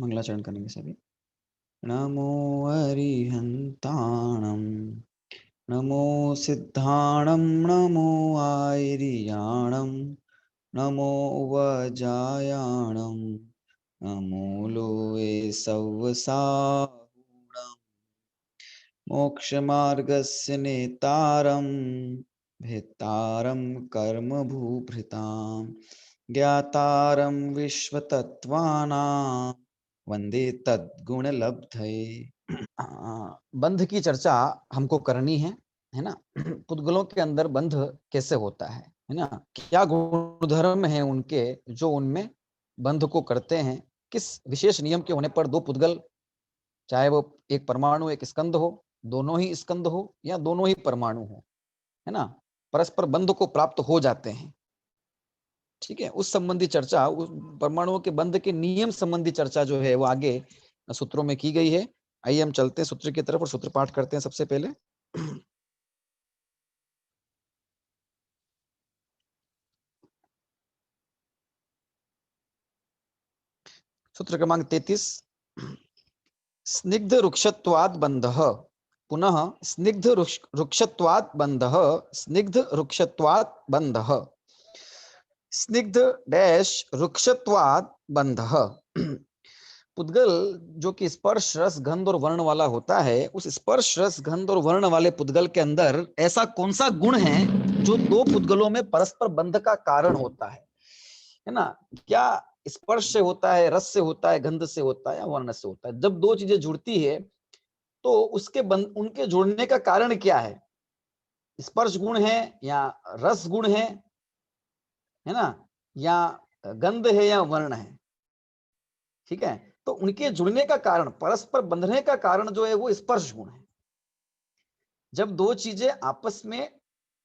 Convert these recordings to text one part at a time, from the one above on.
मंगलाचरण करेंगे सभी। नमो अरिहंताणं नमो सिद्धाणं नमो आयर्याणं नमो वजायाणं नमो लोए सव्वसाहुणं मोक्षमार्गस्य नेतारं भेत्तारं कर्मभूभृतां ज्ञातारं विश्वतत्त्वानां वंदे तद्गुणलब्धये। बंध की चर्चा हमको करनी है ना। पुद्गलों के अंदर बंध कैसे होता है ना, क्या गुणधर्म है उनके जो उनमें बंध को करते हैं, किस विशेष नियम के होने पर दो पुद्गल, चाहे वो एक परमाणु एक स्कंद हो, दोनों ही स्कंद हो या दोनों ही परमाणु हो, है ना, परस्पर बंध को प्राप्त हो जाते हैं। ठीक है, उस संबंधी चर्चा, उस परमाणुओं के बंध के नियम संबंधी चर्चा जो है वो आगे सूत्रों में की गई है। आइए हम चलते हैं सूत्र की तरफ और सूत्र पाठ करते हैं सबसे पहले। सूत्र क्रमांक 33। स्निग्ध रुक्षत्वाद बंधः, पुनः स्निग्ध रुक्षत्वाद बंधः, स्निग्ध रुक्षत्वाद बंधः, स्निग्ध डैश रुक्षत्वाद बंधः। पुद्गल जो कि स्पर्श रस गंध और वर्ण वाला होता है, उस स्पर्श रस गंध और वर्ण वाले पुद्गल के अंदर ऐसा कौन सा गुण है जो दो पुद्गलों में परस्पर बंध का कारण होता है ना। क्या स्पर्श से होता है, रस से होता है, गंध से होता है या वर्ण से होता है। जब दो चीजें जुड़ती है तो उसके उनके जुड़ने का कारण क्या है, स्पर्श गुण है या रस गुण है ना, या गंध है या वर्ण है। ठीक है, तो उनके जुड़ने का कारण, परस्पर बंधने का कारण जो है वो स्पर्श गुण है। जब दो चीजें आपस में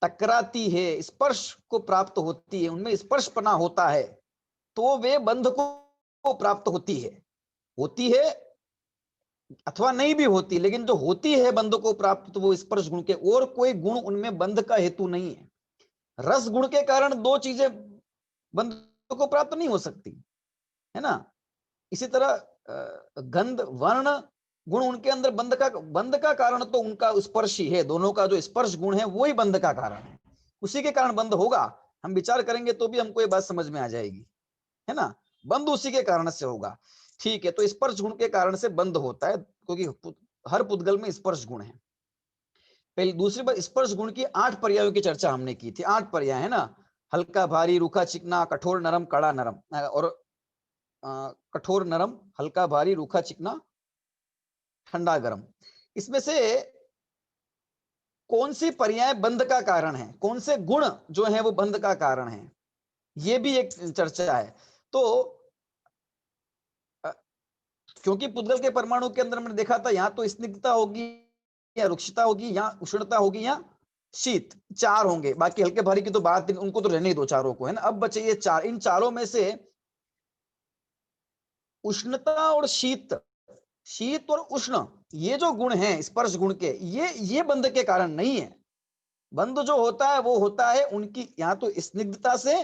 टकराती है, स्पर्श को प्राप्त होती है, उनमें स्पर्शपना होता है, तो वे बंध को प्राप्त होती है अथवा नहीं भी होती, लेकिन जो होती है बंध को प्राप्त तो वो स्पर्श गुण के, और कोई गुण उनमें बंध का हेतु नहीं है। रस गुण के कारण दो चीजें बंध को प्राप्त नहीं हो सकती, है ना। इसी तरह गंध वर्ण गुण उनके अंदर बंध का कारण तो उनका स्पर्श ही है। दोनों का जो स्पर्श गुण है वो ही बंध का कारण है, उसी के कारण बंध होगा। हम विचार करेंगे तो भी हमको ये बात समझ में आ जाएगी, है ना। बंध उसी के कारण से होगा। ठीक है, तो स्पर्श गुण के कारण से बंध होता है, क्योंकि हर पुद्गल में स्पर्श गुण है। पहले दूसरी बात, स्पर्श गुण की 8 पर्यायों की चर्चा हमने की थी। 8 पर्याय है ना, हल्का भारी, रूखा चिकना, कठोर नरम, कड़ा नरम, और कठोर नरम, हल्का भारी, रूखा चिकना, ठंडा गर्म। इसमें से कौन सी पर्याय बंध का कारण है, कौन से गुण जो है वो बंध का कारण है, ये भी एक चर्चा है। तो क्योंकि पुद्गल के परमाणु के अंदर मैंने देखा था, यहां तो स्निग्धता होगी या रुक्षता होगी या उष्णता होगी या शीत, 4 होंगे। बाकी हल्के भारी की तो बात, उनको तो रहने ही दो चारों को, है ना। अब बचे ये 4, इन चारों में से उष्णता और शीत, शीत और उष्ण, ये जो गुण हैं स्पर्श गुण के, ये बंध के कारण नहीं है। बंध जो होता है वो होता है उनकी या तो स्निग्धता से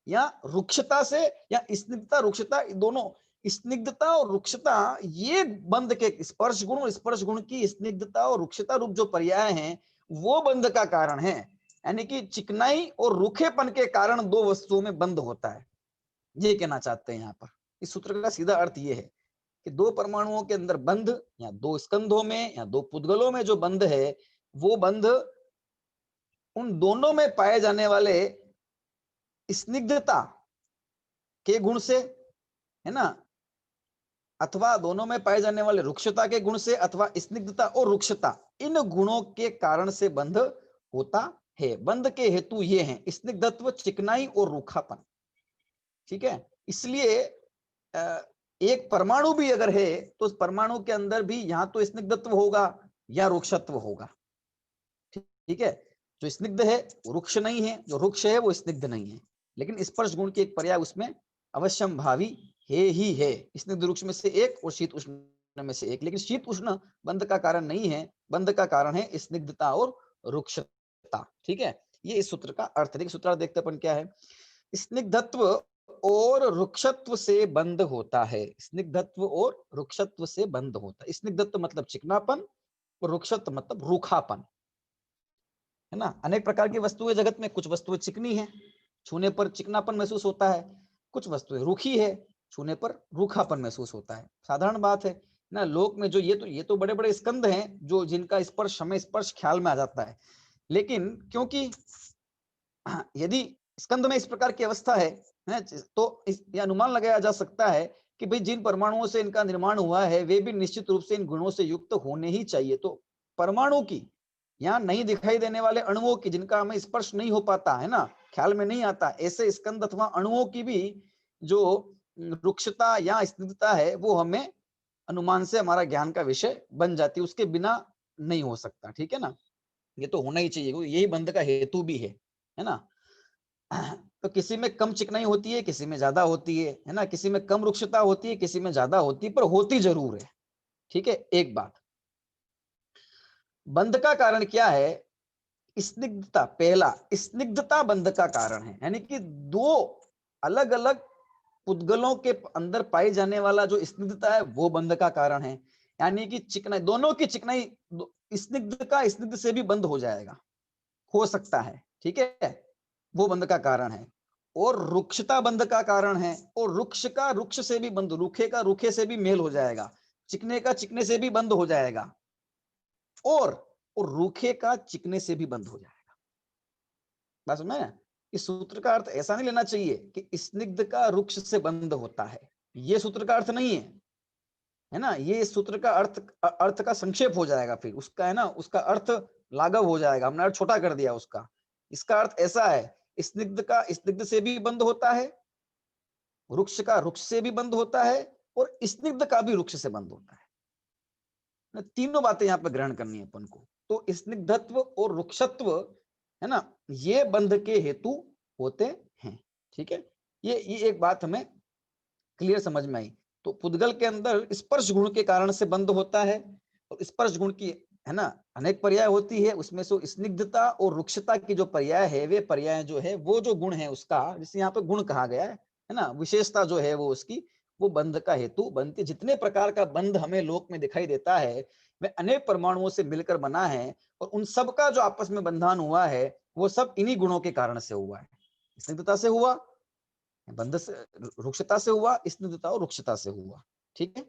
या रुक्षता से, या स्निग्धता रुक्षता दोनों। स्निग्धता और रुक्षता ये बंध के, स्पर्श गुण और स्पर्श गुण की स्निग्धता और रुक्षता रूप जो पर्याय हैं वो बंध का कारण है। यानी कि चिकनाई और रूखेपन के कारण दो वस्तुओं में बंध होता है, ये कहना चाहते हैं यहाँ पर। इस सूत्र का सीधा अर्थ ये है कि दो परमाणुओं के अंदर बंध, या दो स्कंधों में या दो पुद्गलों में जो बंध है, वो बंध उन दोनों में पाए जाने वाले स्निग्धता के गुण से, है ना, अथवा दोनों में पाए जाने वाले रुक्षता के गुण से, अथवा स्निग्धता और रुक्षता, इन गुणों के कारण से बंध होता है। बंध के हेतु ये हैं स्निग्धत्व, चिकनाई और रूखापन। ठीक है, इसलिए एक परमाणु भी अगर है तो उस परमाणु के अंदर भी यहाँ तो स्निग्धत्व होगा या रुक्षत्व होगा। ठीक है, जो स्निग्ध है वो रुक्ष नहीं है, जो रुक्ष है वो स्निग्ध नहीं है। लेकिन स्पर्श गुण की एक पर्याय उसमें अवश्यम भावी है ही है, स्निग्ध रुक्ष में से एक और शीत उष्ण में से एक। लेकिन शीत उष्ण बंध का कारण नहीं है, बंध का कारण है स्निग्धता और रुक्षता। ठीक है, ये इस सूत्र का अर्थ है। सूत्र देखते अपन क्या है, स्निग्धत्व और रुक्षत्व से बंध होता है। स्निग्धत्व और रुक्षत्व से बंध होता है। स्निग्धत्व मतलब चिकनापन और रुक्षत्व मतलब रूखापन, है ना। अनेक प्रकार की वस्तुएं जगत में, कुछ वस्तुएं चिकनी है, छूने पर चिकनापन महसूस होता है, कुछ वस्तुएं रूखी है, छूने पर रूखापन महसूस होता है। साधारण बात है ना। लोक में जो ये तो बड़े बड़े स्कंद हैं जो जिनका स्पर्श हमें स्पर्श ख्याल में आ जाता है, लेकिन क्योंकि यदि स्कंद में इस प्रकार की अवस्था है, तो यह अनुमान लगाया जा सकता है कि भाई जिन परमाणुओं से इनका निर्माण हुआ है वे भी निश्चित रूप से इन गुणों से युक्त होने ही चाहिए। तो परमाणु की, यहाँ नहीं दिखाई देने वाले अणुओं की, जिनका हमें स्पर्श नहीं हो पाता है ना, ख्याल में नहीं आता, ऐसे स्कंद अथवा अणुओं की भी जो रुक्षता या स्निग्धता है वो हमें अनुमान से हमारा ज्ञान का विषय बन जाती है। उसके बिना नहीं हो सकता, ठीक है ना। ये तो होना ही चाहिए, यही बंध का हेतु भी है ना। तो किसी में कम चिकनाई होती है, किसी में ज्यादा होती है ना, किसी में कम रुक्षता होती है, किसी में ज्यादा होती है, पर होती जरूर है, ठीक है। एक बात, बंध का कारण क्या है? स्निग्धता। पहला, स्निग्धता बंध का कारण है, यानी कि दो अलग अलग पुद्गलों के अंदर पाई जाने वाला जो स्निग्धता है वो बंध का कारण है। यानी कि चिकनाई, दोनों की चिकनाई स्निग्ध का स्निग्ध से भी बंद हो जाएगा, हो सकता है, ठीक है, वो बंध का कारण है। और रुक्षता बंध का कारण है, और रुक्ष का रुक्ष से भी बंध, रूखे का रूखे से भी मेल हो जाएगा, चिकने का चिकने से भी बंद हो जाएगा, और रूखे का चिकने से भी बंद हो जाएगा। बस में इस सूत्र का अर्थ ऐसा नहीं लेना चाहिए कि स्निग्ध का रुक्ष से बंद होता है, ये सूत्र का अर्थ नहीं है ना। ये सूत्र का अर्थ अर्थ का संक्षेप हो जाएगा, फिर उसका है ना, उसका अर्थ लाघव हो जाएगा, हमने अर्थ छोटा कर दिया उसका। इसका अर्थ ऐसा है, स्निग्ध का स्निग्ध से भी बंद होता है, वृक्ष का वृक्ष से भी बंद होता है, और स्निग्ध का भी वृक्ष से बंद होता है। तीनों बातें यहाँ पे ग्रहण करनी है अपन को। तो स्निग्धत्व और वृक्षत्व, है ना, ये बंध के हेतु होते हैं, ठीक है। ये एक बात हमें क्लियर समझ में आई। तो पुद्गल के अंदर स्पर्श गुण के कारण से बंध होता है, और स्पर्श गुण की, है ना, अनेक पर्याय होती है, उसमें से स्निग्धता और रुक्षता की जो पर्याय है, वे पर्याय जो है, वो जो गुण है उसका, जिसे यहाँ पे गुण कहा गया है ना, विशेषता जो है वो उसकी, वो बंध का हेतु बनती। जितने प्रकार का बंध हमें लोक में दिखाई देता है वह अनेक परमाणुओं से मिलकर बना है, और उन सब का जो आपस में बंधन हुआ है वो सब इन्हीं गुणों के कारण से हुआ है। स्निग्धता से हुआ, बंध से, रुक्षता से हुआ, स्निग्धता और रुक्षता से हुआ, ठीक है।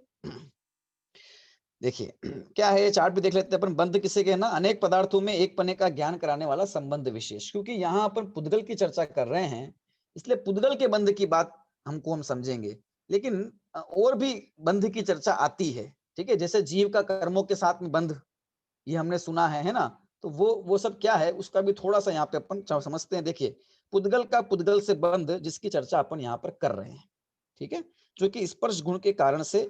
देखिए क्या है, चार्ट भी देख लेते हैं अपन। बंध किसे कहना? अनेक पदार्थों में एक पने का ज्ञान कराने वाला संबंध विशेष। क्योंकि यहाँ अपन पुद्गल की चर्चा कर रहे हैं, इसलिए पुद्गल के बंध की बात हम समझेंगे, लेकिन और भी बंध की चर्चा आती है, ठीक है। जैसे जीव का कर्मों के साथ में बंध, ये हमने सुना है ना। तो वो सब क्या है उसका भी थोड़ा सा यहाँ पे अपन समझते हैं। देखिए, पुद्गल का पुद्गल से बंध जिसकी चर्चा अपन यहाँ पर कर रहे हैं, ठीक है, जो कि स्पर्श गुण के कारण से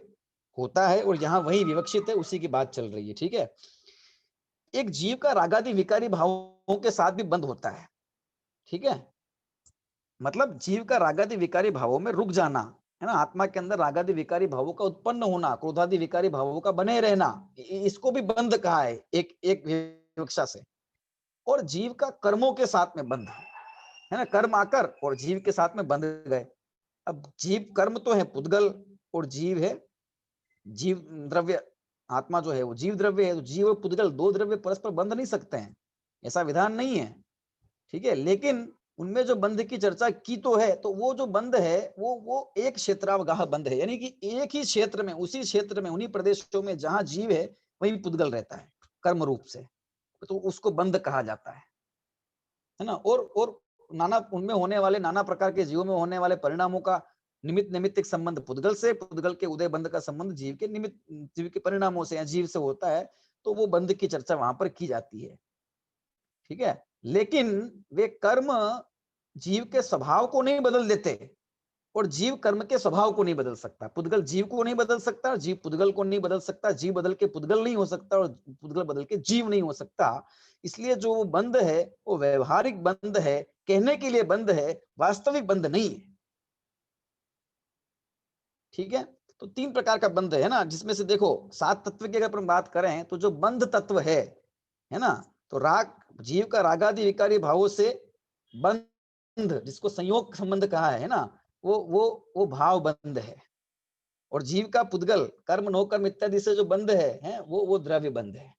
होता है, और यहाँ वही विवक्षित है, उसी की बात चल रही है, ठीक है। एक जीव का रागादि विकारी भावों के साथ भी बंध होता है, ठीक है। मतलब जीव का रागादि विकारी भावों में रुक जाना, है ना, आत्मा के अंदर रागादि विकारी भावों का उत्पन्न होना, क्रोधादि विकारी भावों का बने रहना, इसको भी बंध कहा है एक एक विवक्षा से। और जीव का कर्मों के साथ में बंध, है ना, कर्म आकर और जीव के साथ में बंध गए। अब जीव कर्म तो है पुद्गल, और जीव है जीव द्रव्य, आत्मा जो है वो जीव द्रव्य है। तो जीव और पुद्गल दो द्रव्य परस्पर बंध नहीं सकते हैं, ऐसा विधान नहीं है, ठीक है। लेकिन उनमें जो बंध की चर्चा की तो है, तो वो जो बंध है वो एक क्षेत्रावगाह बंध है, यानी कि एक ही क्षेत्र में, उसी क्षेत्र में, उन्हीं प्रदेशों में जहां जीव है वहीं पुद्गल रहता है कर्म रूप से, तो उसको बंध कहा जाता है ना। और नाना उनमें होने वाले, नाना प्रकार के जीवों में होने वाले परिणामों का निमित्त निमित्तिक संबंध पुद्गल से, पुद्गल के उदय बंध का संबंध जीव के निमित्त, जीव के परिणामों से या जीव से होता है। तो वो बंध की चर्चा वहां पर की जाती है, ठीक है। लेकिन वे कर्म जीव के स्वभाव को नहीं बदल देते, और जीव कर्म के स्वभाव को नहीं बदल सकता। पुद्गल जीव को नहीं बदल सकता, और जीव पुद्गल को नहीं बदल सकता। जीव बदल के पुद्गल नहीं हो सकता, और पुद्गल बदल के जीव नहीं हो सकता। इसलिए जो वो बंध है वो व्यवहारिक बंध है, कहने के लिए बंध है, वास्तविक बंध नहीं है, ठीक है। तो तीन प्रकार का बंध है ना, जिसमें से देखो 7 तत्व की अगर अपन बात करें तो जो बंध तत्व है ना, तो राग, जीव का रागादि विकारी भावों से बंध, जिसको संयोग संबंध कहा है ना, वो भाव बंध है। और जीव का पुद्गल कर्म नो कर्म इत्यादि से जो बंध है वो द्रव्य बंध है।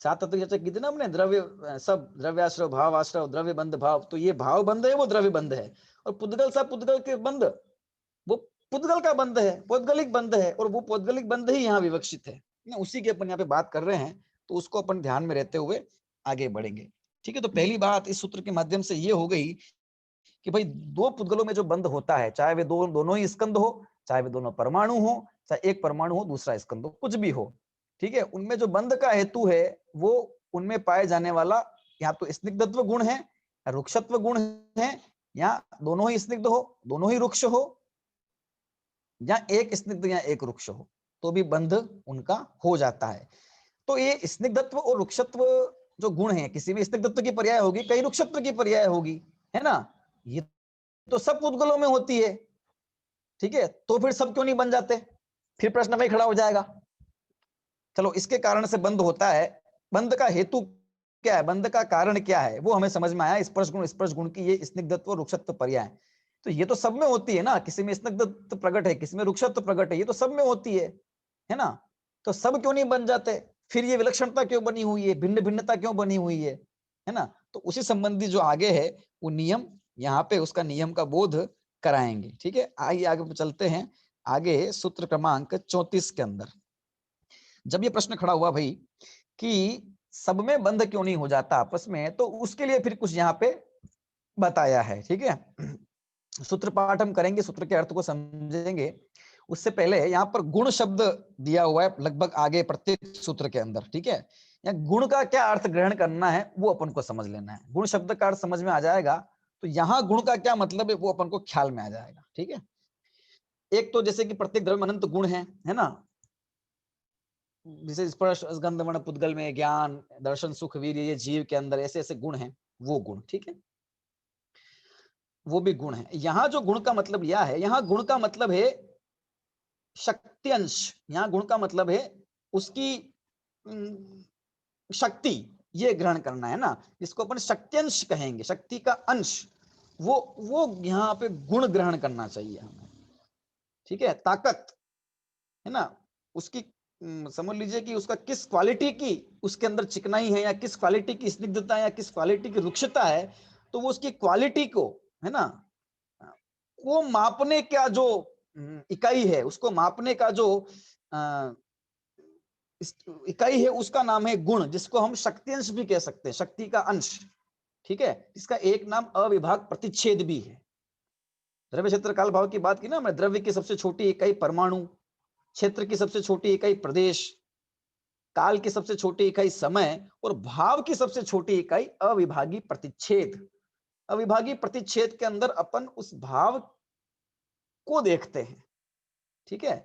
सात तत्व चर्चा की थी ना हमने, द्रव्य सब द्रव्याश्रय भाव आश्रय द्रव्य बंध भाव, तो ये भाव बंध है, वो द्रव्य बंध है। और पुद्गल सा पुद्गल के बंध, वो पुद्गल का बंध है, पौद्गलिक बंध है, और वो पौद्गलिक बंध ही यहाँ विवक्षित है ना, उसी की अपन यहाँ पे बात कर रहे हैं, तो उसको अपन ध्यान में रहते हुए आगे बढ़ेंगे। ठीक है, तो पहली बात इस सूत्र के माध्यम से ये हो गई कि भाई दो पुद्गलों में जो बंध होता है, चाहे वे दोनों ही स्कंद हो, चाहे वे दोनों परमाणु हो, चाहे एक परमाणु हो दूसरा स्कंद हो, कुछ भी हो, ठीक है, उनमें जो बंध का हेतु है वो उनमें पाए जाने वाला या तो स्निग्धत्व गुण है या रुक्षत्व गुण है, या दोनों ही स्निग्ध हो, दोनों ही रुक्ष हो, या एक स्निग्ध या एक रुक्ष हो, तो भी बंध उनका हो जाता है। तो ये स्निग्धत्व और रुक्षत्व जो गुण है, किसी में स्निग्धत्व की पर्याय होगी, कई रुक्षत्व की पर्याय होगी, है ना, ये तो सब पुद्गलों में होती है। ठीक है, तो फिर सब क्यों नहीं बन जाते, फिर प्रश्न वही खड़ा हो जाएगा। चलो, इसके कारण से बंध होता है, बंध का हेतु क्या है, बंध का कारण क्या है, वो हमें समझ में आया। स्पर्श गुण की ये स्निग्धत्व रुक्षत्व पर्याय, तो ये तो सब में होती है ना, किसी में स्निग्धत्व प्रकट है, किसी में रुक्षत्व प्रकट है, ये तो सब में होती है ना, तो सब क्यों नहीं बन जाते, फिर ये विलक्षणता क्यों बनी हुई है, भिन्न भिन्नता क्यों बनी हुई है ना, तो उसी संबंधी जो आगे है वो नियम यहाँ पे उसका नियम का बोध कराएंगे। ठीक है, आइए आगे चलते हैं, आगे सूत्र क्रमांक 34 के अंदर जब ये प्रश्न खड़ा हुआ भाई कि सब में बंध क्यों नहीं हो जाता आपस में, तो उसके लिए फिर कुछ यहाँ पे बताया है। ठीक है, सूत्र पाठ हम करेंगे, सूत्र के अर्थ को समझेंगे, उससे पहले यहाँ पर गुण शब्द दिया हुआ है लगभग आगे प्रत्येक सूत्र के अंदर। ठीक है, यहाँ गुण का क्या अर्थ ग्रहण करना है वो अपन को समझ लेना है, गुण शब्द का अर्थ समझ में आ जाएगा तो यहाँ गुण का क्या मतलब है वो अपन को ख्याल में आ जाएगा। ठीक है, एक तो जैसे कि प्रत्येक द्रव्य में अनंत गुण है ना, जैसे स्पर्श गंध वर्ण पुद्गल में ज्ञान दर्शन सुख वीर, ये जीव के अंदर ऐसे ऐसे गुण हैं, वो गुण, ठीक है, वो भी गुण है। यहाँ जो गुण का मतलब यह है, यहाँ गुण का मतलब है शक्ति अंश, यहाँ गुण का मतलब है उसकी शक्ति, ये ग्रहण करना है ना, जिसको अपन शक्ति अंश कहेंगे, शक्ति का अंश, वो यहाँ पे गुण ग्रहण करना चाहिए हमें। ठीक है, ताकत है ना, उसकी समझ लीजिए कि उसका किस क्वालिटी की उसके अंदर चिकनाई है, या किस क्वालिटी की स्निग्धता, या किस क्वालिटी की रुक्षता है, तो वो उसकी क्वालिटी को, है ना, वो मापने का जो इकाई है, उसको मापने का जो इकाई है, उसका नाम है गुण, जिसको हम शक्ति अंश भी कह सकते हैं, शक्ति का अंश। ठीक है, इसका एक नाम अविभाग प्रतिच्छेद भी है। द्रव्य क्षेत्र काल भाव की बात की ना, मैं द्रव्य की सबसे छोटी इकाई परमाणु, क्षेत्र की सबसे छोटी इकाई प्रदेश, काल की सबसे छोटी इकाई समय, और भाव की सबसे छोटी इकाई अविभागी प्रतिच्छेद। अविभागी प्रतिच्छेद के अंदर अपन उस भाव को देखते हैं। ठीक है,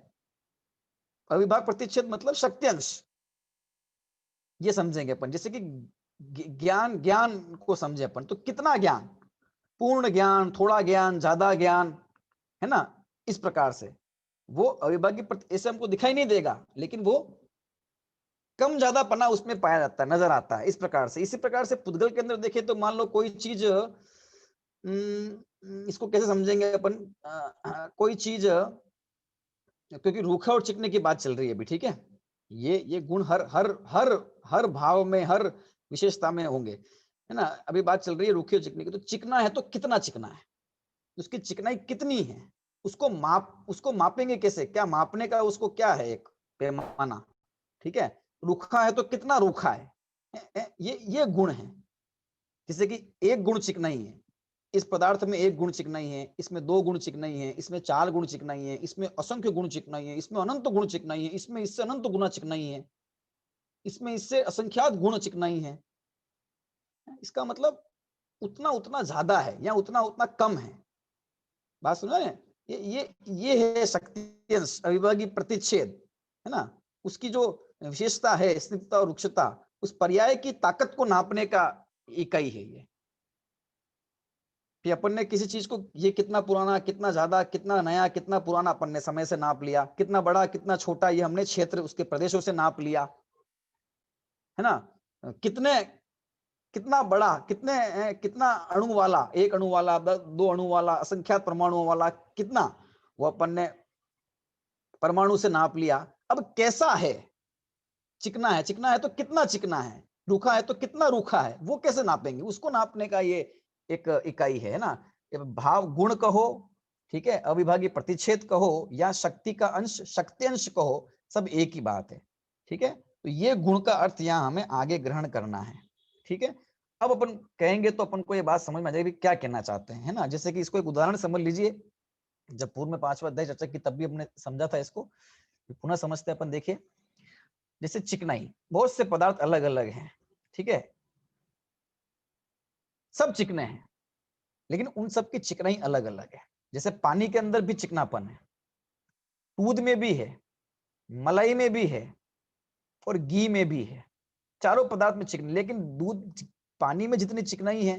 अविभाग प्रतिच्छेद मतलब शक्ति अंश, ये समझेंगे अपन। जैसे कि ज्ञान को समझे अपन, तो कितना ज्ञान, पूर्ण ज्ञान, थोड़ा ज्ञान, ज्यादा ज्ञान, है ना, इस प्रकार से वो अविभागी ऐसे हमको दिखाई नहीं देगा, लेकिन वो कम ज्यादा पना उसमें पाया जाता है, नजर आता है, इस प्रकार से। इसी प्रकार से पुद्गल के अंदर देखें तो मान लो कोई चीज, इसको कैसे समझेंगे अपन, कोई चीज, क्योंकि रूखा और चिकने की बात चल रही है अभी, ठीक है, ये गुण हर हर हर हर भाव में, हर विशेषता में होंगे, है ना। अभी बात चल रही है रूखे और चिकने की, तो चिकना है तो कितना चिकना है, उसकी चिकनाई कितनी है, उसको मापेंगे कैसे, क्या मापने का उसको क्या है एक पैमाना। ठीक है, रूखा है तो कितना रूखा है, ये गुण है। जैसे कि एक गुण चिकनाई है, इस पदार्थ में एक गुण चिकनाई है, इसमें दो गुण चिकनाई है, इसमें चार गुण चिकनाई है, इसमें असंख्य गुण चिकनाई है, इसमें अनंत गुण चिकनाई है, इसमें इससे अनंत गुना चिकनाई है, इसमें इससे असंख्यात गुण चिकनाई है। इसका मतलब उतना उतना ज्यादा है या उतना उतना कम है। बात सुना है, ये है शक्ति अविभागी प्रतिच्छेद, है ना, उसकी जो विशेषता है स्निग्धता और रुक्षता, उस पर्याय की ताकत को नापने का इकाई है ये। कि अपन ने किसी चीज को, ये कितना पुराना, कितना ज्यादा, कितना नया, कितना पुराना, अपन ने समय से नाप लिया, कितना बड़ा कितना छोटा, ये हमने क्षेत्र उसके प्रदेशों से नाप लिया, है ना, कितने कितना बड़ा, कितना अणु वाला, एक अणु वाला, दो अणु वाला, असंख्यात परमाणुओं वाला, कितना, वो अपन ने परमाणु से नाप लिया। अब कैसा है, चिकना है, चिकना है तो कितना चिकना है, रूखा है तो कितना रूखा है, वो कैसे नापेंगे, उसको नापने का ये एक इकाई है ना। भाव गुण कहो, ठीक है, अविभाज्य प्रतिच्छेद कहो, या शक्ति का अंश, शक्ति अंश कहो, सब एक ही बात है, ठीक है। तो ये गुण का अर्थ यहाँ हमें आगे ग्रहण करना है, ठीक है। अब अपन कहेंगे तो अपन को ये बात समझ में आ जाएगी क्या कहना चाहते हैं, है ना। जैसे कि इसको एक उदाहरण समझ लीजिए, जब पूर्व में 5वां अध्याय चर्चा की तब भी हमने समझा था इसको, पुनः समझते हैं अपन। देखिए, जैसे चिकनाई, बहुत से पदार्थ अलग अलग हैं, ठीक है, सब चिकने हैं, लेकिन उन सब की चिकनाई अलग अलग है। जैसे पानी के अंदर भी चिकनापन है, दूध में भी है, मलाई में भी है, और घी में भी है, चारों पदार्थ में चिकन। लेकिन दूध, पानी में जितनी चिकनाई है,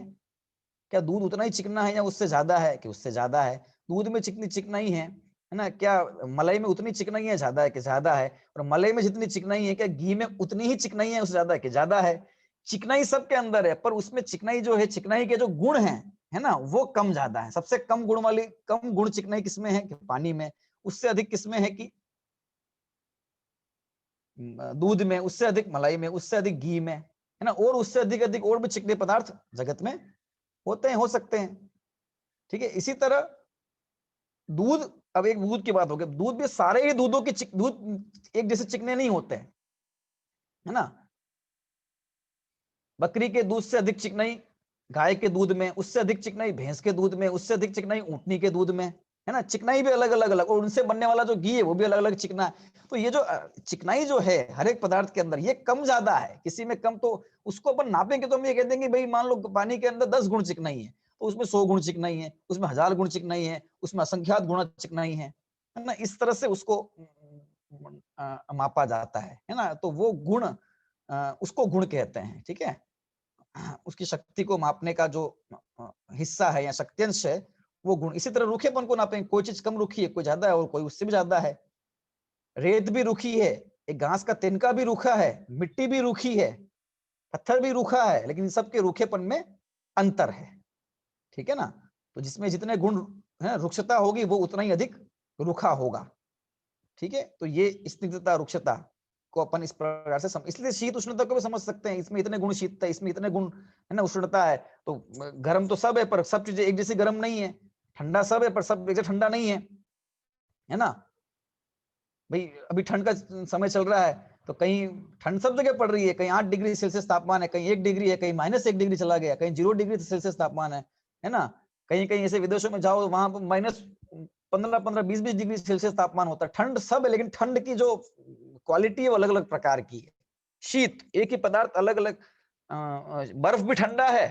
क्या दूध उतना ही चिकना है या उससे ज्यादा है, कि उससे ज्यादा है। दूध में जितनी चिकनाई है ना, क्या मलाई में उतनी चिकनाई है, ज्यादा है कि ज्यादा है। और मलाई में जितनी चिकनाई है, क्या घी में उतनी ही चिकनाई है, उससे ज्यादा है कि ज्यादा है। चिकनाई सबके अंदर है, पर उसमें चिकनाई जो है, चिकनाई के जो गुण है ना, वो कम ज्यादा है। सबसे कम गुण वाली, कम गुण चिकनाई किसमें है, कि पानी में। उससे अधिक किसमें है, कि दूध में, उससे अधिक मलाई में, उससे अधिक घी में, है ना। और उससे अधिक अधिक और भी चिकने पदार्थ जगत में होते हैं, हो सकते हैं, ठीक है। इसी तरह दूध, अब एक दूध की बात हो गई, दूध भी सारे ही दूधों के दूध एक जैसे चिकने नहीं होते हैं, है ना। बकरी के दूध से अधिक चिकनाई गाय के दूध में, उससे अधिक चिकनाई भैंस के दूध में, उससे अधिक चिकनाई ऊँटनी के दूध में, है ना। चिकनाई भी अलग अलग अलग, और उनसे बनने वाला जो घी है वो भी अलग अलग चिकना है। तो ये जो चिकनाई जो है हर एक पदार्थ के अंदर, ये कम ज्यादा है, किसी में कम, तो उसको अपन नापेंगे तो हम ये कह देंगे भाई, मान लो पानी के अंदर 10 गुण चिकनाई है, तो उसमें 100 गुण चिकनाई है, उसमें 1000 गुण चिकनाई है, उसमें असंख्यात गुण चिकनाई है ना। इस तरह से उसको मापा जाता है ना। तो वो गुण, उसको गुण कहते हैं, ठीक है। उसकी शक्ति को मापने का जो हिस्सा है या शक्तियांश है, वो गुण। इसी तरह रूखेपन को नापेंगे, कोई चीज कम रूखी है, कोई ज्यादा है, और कोई उससे भी ज्यादा है। रेत भी रूखी है, एक घास का तिनका भी रूखा है, मिट्टी भी रूखी है, पत्थर भी रूखा है, लेकिन इन सबके रूखेपन में अंतर है, ठीक है ना। तो जिसमें जितने गुण है, रुक्षता होगी, वो उतना ही अधिक रूखा होगा, ठीक है। तो ये स्निग्धता, रुक्षता को अपन इस प्रकार से इसलिए शीत उष्णता को भी समझ सकते हैं, इसमें इतने गुण शीतता है, इसमें इतने गुण, है ना, उष्णता है। तो गर्म तो सब है, पर सब चीजें एक जैसी गर्म नहीं है। ठंडा सब है, पर सब एक जैसा ठंडा नहीं है ना। भाई अभी ठंड का समय चल रहा है, तो कहीं ठंड सब जगह पड़ रही है, कहीं 8 डिग्री सेल्सियस तापमान है, कहीं 1 डिग्री है, कहीं -1 डिग्री चला गया, कहीं 0 डिग्री सेल्सियस तापमान है ना। कहीं कहीं ऐसे विदेशों में जाओ, वहां पर -15-15, 20-20 डिग्री सेल्सियस तापमान होता है। ठंड सब है, लेकिन ठंड की जो क्वालिटी है वो अलग अलग प्रकार की है। शीत, एक ही पदार्थ अलग अलग, बर्फ भी ठंडा है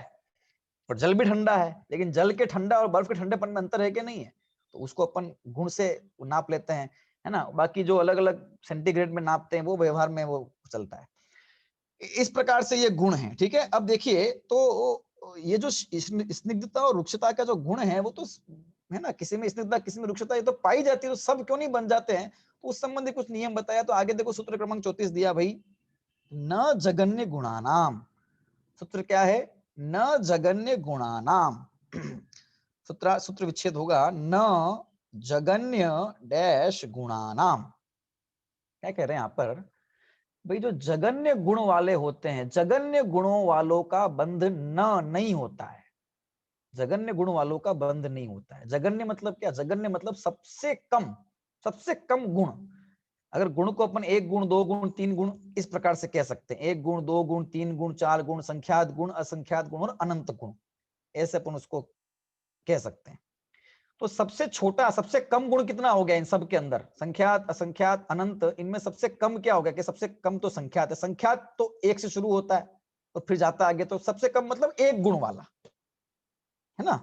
और जल भी ठंडा है, लेकिन जल के ठंडा और बर्फ के ठंडेपन में अंतर है कि नहीं है, तो उसको अपन गुण से नाप लेते हैं, है ना। बाकी जो अलग अलग सेंटीग्रेड में नापते हैं, वो व्यवहार में वो चलता है। इस प्रकार से ये गुण है, ठीक है। अब देखिए, तो ये जो स्निग्धता और रुक्षता का जो गुण है, वो तो है ना, किसी में स्निग्धता, किसी में रुक्षता, ये तो पाई जाती है, तो सब क्यों नहीं बन जाते हैं। तो उस संबंधी कुछ नियम बताया। तो आगे देखो, सूत्र क्रमांक 34 दिया भाई, न जगन्य गुणानाम। सूत्र क्या है, न जगन्य गुणानाम। सूत्र विच्छेद होगा, न जगन्य डैश गुणानाम। क्या कह रहे हैं यहाँ पर, भाई जो जगन्य गुण वाले होते हैं, जगन्य गुणों वालों का बंध न नहीं होता है। जगन्य गुण वालों का बंध नहीं होता है। जगन्य मतलब क्या, जगन्य मतलब सबसे कम, सबसे कम गुण। अगर गुण को अपन 1 गुण, 2 गुण, 3 गुण इस प्रकार से कह सकते हैं, 1 गुण, 2 गुण, 3 गुण, 4 गुण, संख्यात गुण, असंख्यात गुण और अनंत गुण, ऐसे अपन उसको कह सकते हैं। तो सबसे छोटा, सबसे कम गुण कितना हो गया इन सब के अंदर, संख्यात, असंख्यात, अनंत, इनमें सबसे कम क्या हो गया, कि सबसे कम तो संख्यात है। संख्यात तो 1 से शुरू होता है और फिर जाता आगे, तो सबसे कम मतलब 1 गुण वाला, है ना।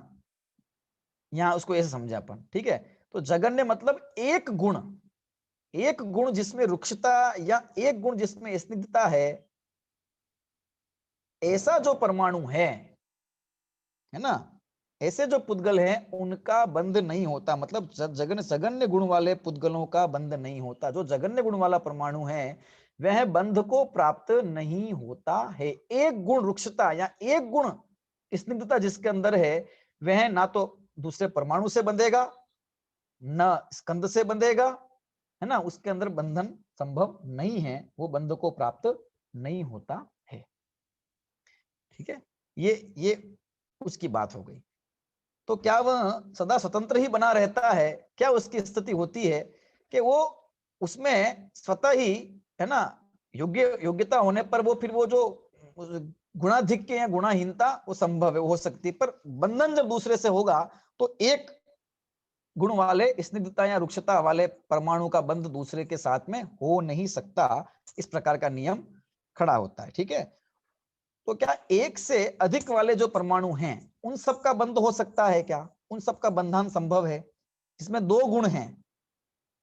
यहां उसको ऐसे समझे अपन, ठीक है। तो जगन्य मतलब 1 गुण, 1 गुण जिसमें रुक्षता या 1 गुण जिसमें स्निग्धता है, ऐसा जो परमाणु है ना, ऐसे जो पुद्गल हैं, उनका बंध नहीं होता। मतलब जगन्य गुण वाले पुद्गलों का बंध नहीं होता। जो जगन्य गुण वाला परमाणु है, वह बंध को प्राप्त नहीं होता है। एक गुण रुक्षता या एक गुण स्निग्धता जिसके अंदर है, वह ना तो दूसरे परमाणु से बंधेगा, न स्कंद से बंधेगा, है ना, उसके अंदर बंधन संभव नहीं है, वो बंध को प्राप्त नहीं होता है। ठीक है, ये उसकी बात हो गई। तो क्या वह सदा स्वतंत्र ही बना रहता है? क्या उसकी स्थिति होती है कि वो उसमें स्वतः ही, है ना, योग्यता होने पर वो फिर वो जो गुणाधिक्य या गुणाहीनता वो संभव है, वो हो सकती है, पर बंधन जब दूसरे से होगा तो एक गुण वाले स्निग्धता या रुक्षता वाले परमाणु का बंध दूसरे के साथ में हो नहीं सकता। इस प्रकार का नियम खड़ा होता है। ठीक है, तो क्या एक से अधिक वाले जो परमाणु हैं उन सब का बंध हो सकता है क्या? उन सब का बंधन संभव है जिसमें दो गुण हैं,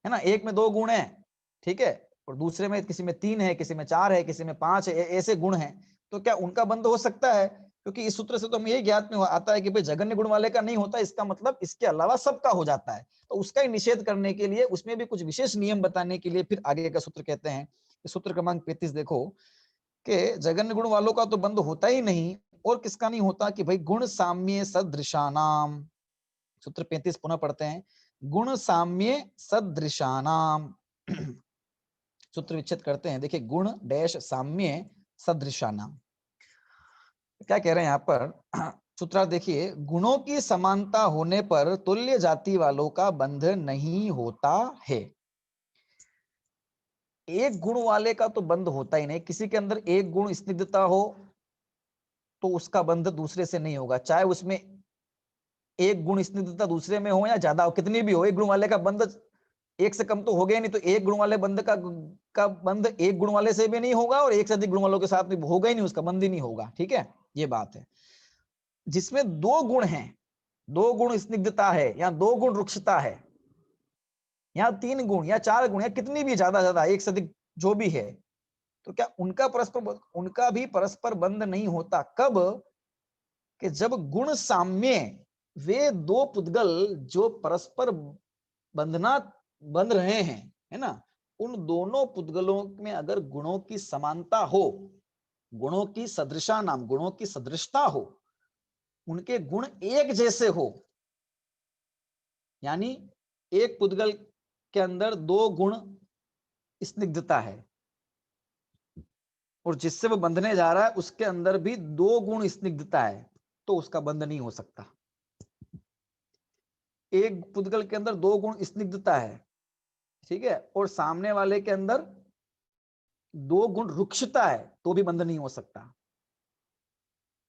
है ना, एक में दो गुण है, ठीक है, और दूसरे में किसी में 3 है, किसी में 4 है, किसी में 5 है, ऐसे गुण हैं, तो क्या उनका बंध हो सकता है? क्योंकि इस सूत्र से तो हम यही ज्ञात में आता है कि भाई जघन्य गुण वाले का नहीं होता, इसका मतलब इसके अलावा सबका हो जाता है। तो उसका ही निषेध करने के लिए, उसमें भी कुछ विशेष नियम बताने के लिए फिर आगे का सूत्र कहते हैं, सूत्र क्रमांक 35 देखो, कि जघन्य गुण वालों का तो बंध होता ही नहीं, और किसका नहीं होता कि भाई गुण साम्य सदृशानाम। सूत्र 35 पुनः पढ़ते हैं, गुण साम्य सदृशानाम। सूत्र विच्छेद करते हैं, देखिए, गुण डैश साम्य सदृशानाम, क्या कह रहे हैं यहाँ पर? सूत्रार्थ देखिए, गुणों की समानता होने पर तुल्य जाति वालों का बंध नहीं होता है। एक गुण वाले का तो बंध होता ही नहीं, किसी के अंदर एक गुण स्निग्धता हो तो उसका बंध दूसरे से नहीं होगा, चाहे उसमें एक गुण स्निग्धता दूसरे में हो या ज्यादा हो, कितनी भी हो, एक गुण वाले का बंध एक से कम तो हो गया नहीं, तो एक गुण वाले बंध का बंध एक गुण वाले से भी नहीं होगा, और एक से अधिक गुण वालों के साथ भी होगा ही नहीं, उसका बंध ही नहीं होगा। ठीक है, ये बात है। जिसमें दो गुण हैं, दो गुण स्निग्धता है या दो गुण रुक्षता है, या 3 गुण या 4 गुण या कितनी भी ज्यादा एक से अधिक जो भी है, तो क्या उनका भी परस्पर बंध नहीं होता? कब? कि जब गुण साम्य, वे दो पुद्गल जो परस्पर बंधना बंध रहे हैं, है ना, उन दोनों पुद्गलों में अगर गुणों की समानता हो, गुणों की सदृशा नाम, गुणों की सदृशता हो, उनके गुण एक जैसे हो, यानी एक पुद्गल के अंदर दो गुण स्निग्धता है और जिससे वो बंधने जा रहा है उसके अंदर भी दो गुण स्निग्धता है, तो उसका बंध नहीं हो सकता। एक पुद्गल के अंदर दो गुण स्निग्धता है, ठीक है, और सामने वाले के अंदर दो गुण रुक्षता है, तो भी बंध नहीं हो सकता।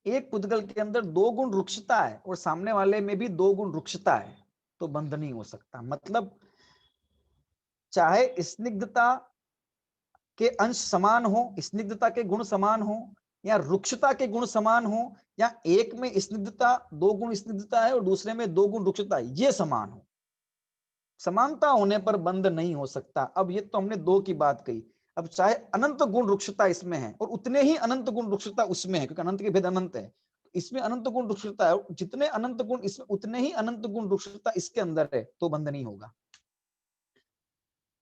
एक पुद्गल के अंदर दो गुण रुक्षता है और सामने वाले में भी दो गुण रुक्षता है, तो बंध नहीं हो सकता। मतलब चाहे स्निग्धता के अंश समान हो, स्निग्धता के गुण समान हो, या रुक्षता के गुण समान हो, या एक में स्निग्धता दो गुण स्निग्धता है और दूसरे में दो गुण रुक्षता है, ये समान हो, समानता होने पर बंध नहीं हो सकता। अब ये तो हमने दो की बात कही, अब चाहे अनंत गुण रुक्षता इसमें है और उतने ही अनंत गुण रुक्षता उसमें है, क्योंकि अनंत के भेद अनंत है, इसमें अनंत गुण रुक्षता है, जितने अनंत गुण इसमें उतने ही अनंत गुण रुक्षता इसके अंदर है, तो बंध नहीं होगा।